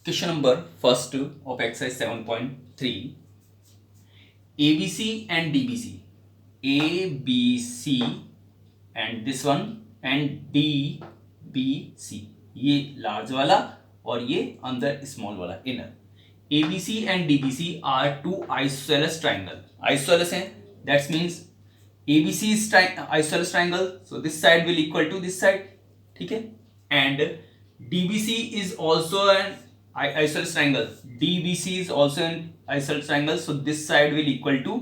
Question number first of exercise 7.3. ABC and DBC. ABC and this one and DBC. ये large वाला और ये अंदर स्मॉल वाला inner. ABC and DBC are two isosceles triangle. Isosceles हैं. That means ABC is isosceles triangle. So this side will equal to this side. ठीक है. And DBC is also an isosceles triangle. DBC is also an isosceles triangle. So this side will equal to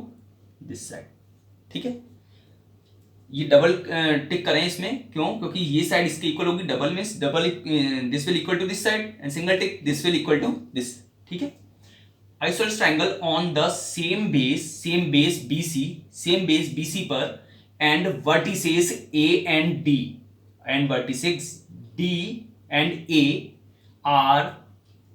this side. ठीक है. ये double tick करें इसमें. क्यों? क्योंकि ये साइड इसके इक्वल होगी. Double means double this will equal to this side and single tick this will equal to this. ठीक है. Isosceles triangle on the same base BC पर and vertices A and D and vertices D and A are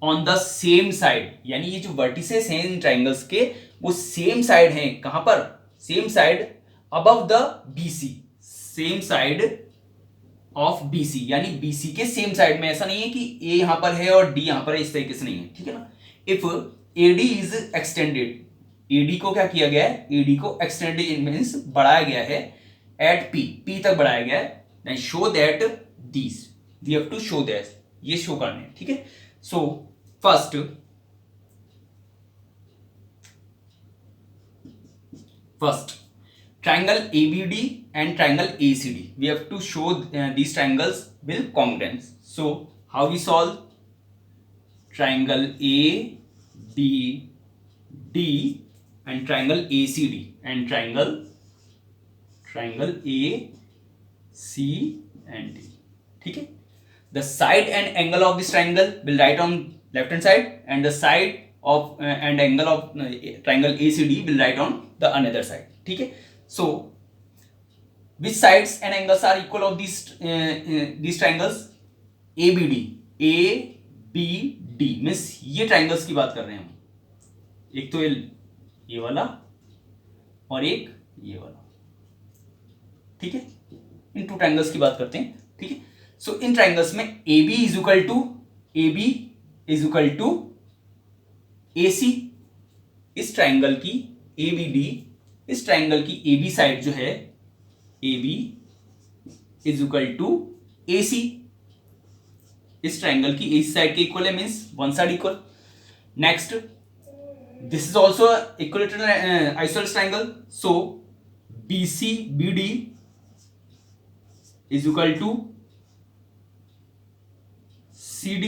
on the same side. यानी ये जो vertices हैं इन triangles के वो same side हैं. कहां पर? Same side above the BC. Same side of BC यानी BC के सेम साइड में. ऐसा नहीं है कि A यहां पर है और D यहां पर है, इस तरीके से नहीं है. ठीक है ना. If AD is extended, AD को क्या किया गया है? AD को एक्सटेंडेड मींस बढ़ाया गया है एट P तक बढ़ाया गया है. Then show that these, we have to show that, ये शो करने हैं. ठीक है. So first triangle ABD and triangle ACD. We have to show these triangles with congruence. So how we solve? Triangle ABD and triangle ACD and triangle AC and D. ठीक है. The side and angle of this triangle will write on left hand side and the side of and angle of triangle ACD will write on the another side. ठीक है. So which sides and angles are equal of these triangles? ABD means ये triangles की बात कर रहे हैं हम. एक तो ये वाला और एक ये वाला. ठीक है. इन टू ट्रायंगल्स की बात करते हैं. ठीक है. सो इन ट्रायंगल्स में AB is equal to AC. इस ट्रायंगल की ABD, इस ट्रायंगल की AB साइड जो है AB is equal to AC. इस ट्रायंगल की AC साइड के इक्वल है means one side equal. Next this is also equilateral isosceles triangle. So BCBD is equal to CD.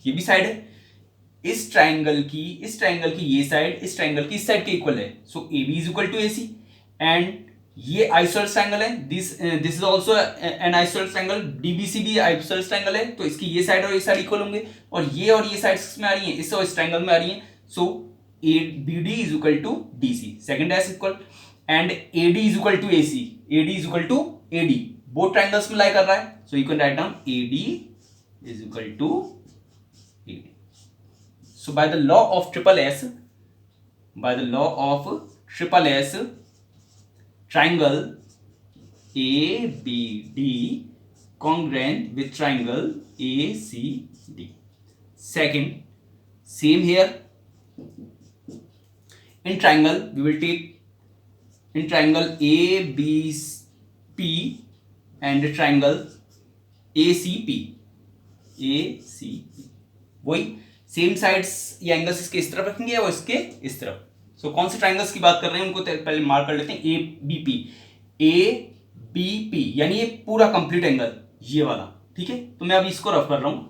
ये भी साइड है. इस ट्रायंगल की ये साइड इस ट्रायंगल की इस साइड के इक्वल है. So AB is equal to AC and ये आइसोसेलेस ट्रायंगल है. This is also an isosceles triangle. DBC भी आइसोसेलेस ट्रायंगल है. तो इसकी ये साइड और ये साइड इक्वल होंगे और ये साइड्स में आ रही हैं, इस और इस ट्रायंगल में आ रही हैं. So BD is equal to DC, second dash equal, and AD is equal to AC, AD is equal to AD. Both triangles में लाई कर रहा है. So you can write down AD is equal to AD. So by the law of triple S, triangle ABD congruent with triangle ACD. Second, same here. In triangle we will take in triangle ABP and triangle ACP. वही same sides या angles इसके इस तरफ रखेंगे और इसके इस तरफ. सो कौन से ट्रायंगल्स की बात कर रहे हैं उनको पहले मार्क कर लेते हैं. ABP यानी ये पूरा कंप्लीट एंगल ये वाला. ठीक है. तो मैं अभी इसको रफ कर रहा हूं.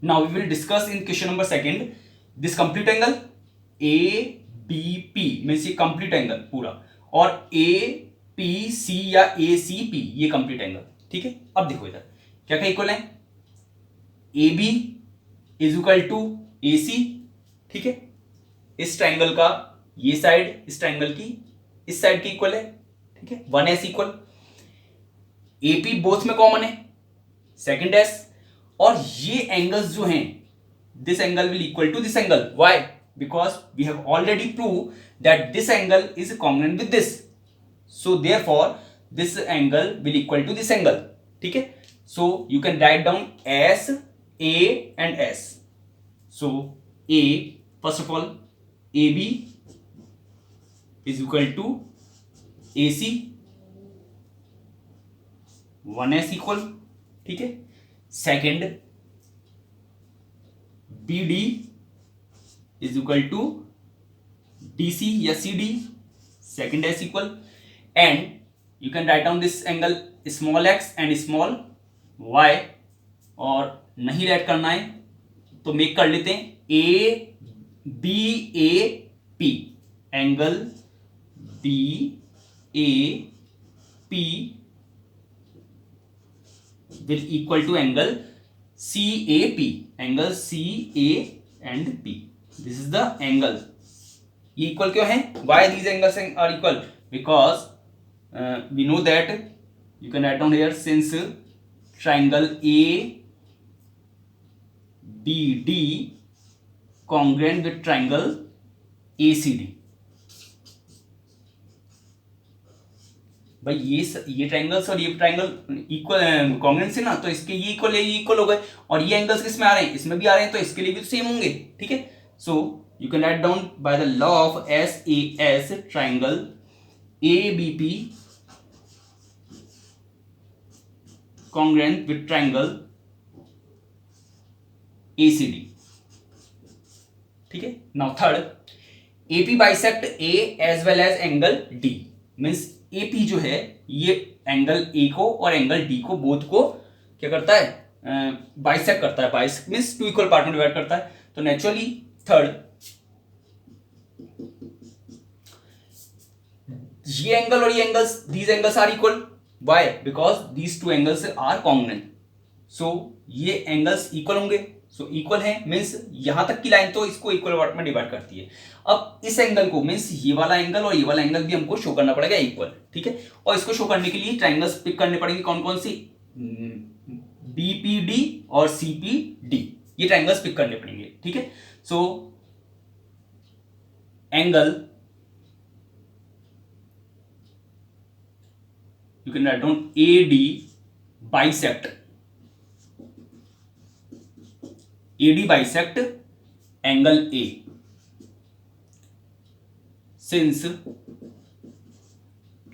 Now we will discuss in question number second this complete angle ABP means ये कंप्लीट एंगल पूरा और APC या ACP ये कंप्लीट एंगल. ठीक है. अब देखो इधर क्या क्या इक्वल है. AB is equal to AC. ठीक है. इस ट्रायंगल का ये साइड इस ट्रायंगल की इस साइड की इक्वल है. ठीक है. 1S equal. AP बोथ में कॉमन है, सेकंड S. और ये एंगल्स जो हैं this angle will equal to this angle. Why? Because we have already proved that this angle is congruent with this. So therefore this angle will equal to this angle. ठीक है, so you can write down S, A and S. So A, first of all, AB is equal to AC, 1S equal. ठीक है, second BD is equal to DC या CD, second S equal, and you can write down this angle small x and small y, और नहीं right करना है तो make कर लेते हैं ABAP, angle BAP will equal to angle CAP, angle CA and P. This is the angle. ये equal क्यों है? Why these angles are equal? Because we know that you can write down here, since triangle ABD congruent with triangle ACD. भाई ये triangles और ये triangle equal congruent से ना, तो इसके ये इक्वल हो गए, और ये एंगल्स किस में आ रहे हैं, इसमें भी आ रहे हैं, तो इसके लिए भी तो सेम होंगे. ठीक है, so you can write down by the law of SAS, triangle ABP congruent with triangle ACD. ठीक है, now third, AP bisect A as well as angle D. Means AP जो है ये एंगल A को और एंगल D को both को क्या करता है, बाइसेक्ट करता है. Bisect means two equal part में डिवाइड करता है. तो नेचुरली थर्ड, ये एंगल और ये angles, these angles are equal. Why? Because these two angles are congruent. So ये एंगल्स इक्वल होंगे. सो इक्वल है मीन्स यहां तक की लाइन तो इसको इक्वल पार्ट में डिवाइड करती है. अब इस एंगल को मीन्स ये वाला एंगल और ये वाला एंगल भी हमको शो करना पड़ेगा इक्वल. ठीक है, और इसको शो करने के लिए ट्राइंगल्स पिक करने पड़ेंगे. कौन कौन सी? BPD और CPD, ये ट्राइंगल्स पिक करने पड़ेंगे. ठीक है, so angle you can write down AD bisect angle A, since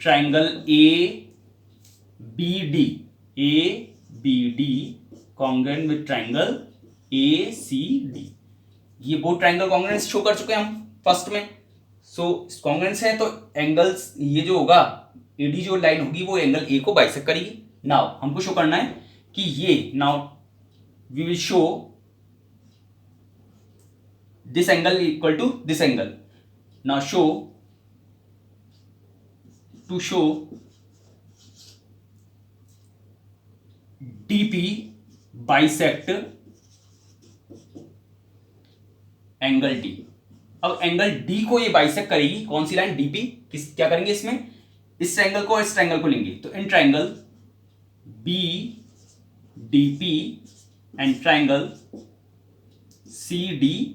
triangle ABD congruent with triangle ACD. ये बहुत ट्राइंगल कॉन्ग्रुएंस शो कर चुके हैं हम फर्स्ट में. सो कॉन्ग्रुएंस है तो एंगल्स ये जो होगा AD जो लाइन होगी वो एंगल A को बाइसेक्ट करेगी. नाउ हमको शो करना है कि ये, now we will show this angle equal to this angle. Now to show DP bisect angle D. अब एंगल D को ये बाइसेक्ट करेगी. कौन सी लाइन? DP. क्या करेंगे इसमें? इस ट्रायंगल को इस ट्रायंगल को लेंगे. तो in triangle BDP and triangle CDP,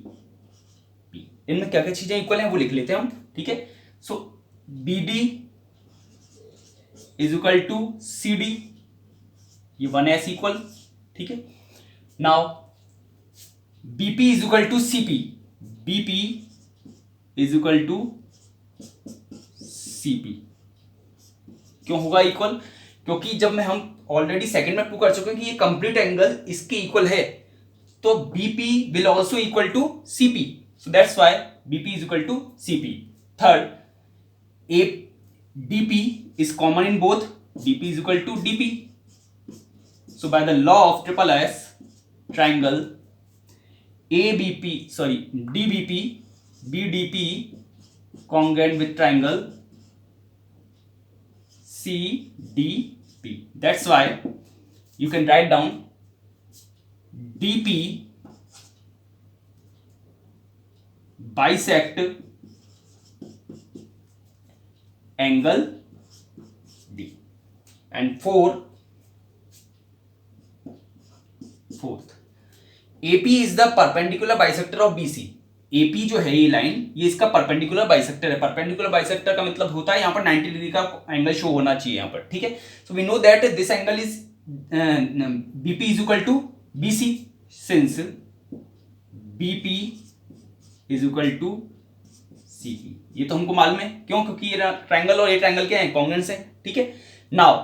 इनमें क्या क्या चीजें इक्वल हैं वो लिख लेते हैं हम. ठीक है, so BD is equal to CD, ये 1S इक्वल. ठीक है, now BP is equal to CP, BP is equal to CP. क्यों होगा इक्वल? क्योंकि जब मैं हम ऑलरेडी सेकंड में प्रूव कर चुके हैं कि ये कंप्लीट एंगल इसके इक्वल है, तो BP will also equal to CP. So that's why BP is equal to CP. Third, DP is common in both. DP is equal to DP. So by the law of triple S, triangle DBP, BDP congruent with triangle CDP. That's why you can write down DP bisect angle D. And fourth, AP is the perpendicular bisector of BC. AP जो है ये line, ये इसका perpendicular bisector है। Perpendicular bisector का मतलब होता है यहाँ पर 90 डिग्री का एंगल शो होना चाहिए यहाँ पर, ठीक है। So we know that this angle is BP is equal to BC, since BP is equal to CP। ये तो हमको मालूम है, क्यों? क्योंकि ये ट्रायंगल और ये ट्रायंगल क्या है, कॉन्ग्रुएंस है, ठीक है। नाउ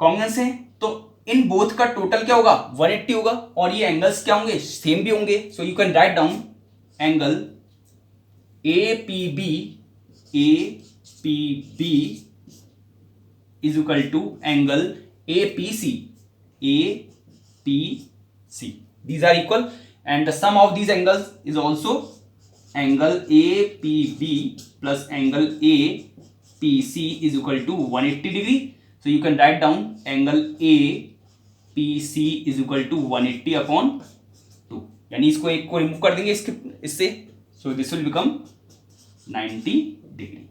कॉन्ग्रुएंस है तो इन बोथ का टोटल क्या होगा, 180 होगा, और ये एंगल्स क्या होंगे, सेम भी होंगे। So you can write down angle APB is equal to angle APC। These are equal and the sum of these angles is also angle APB plus angle APC is equal to 180 degree. So you can write down angle APC is equal to 180 upon 2, यानी इसको एक को remove कर देंगे इससे, so this will become 90 degree.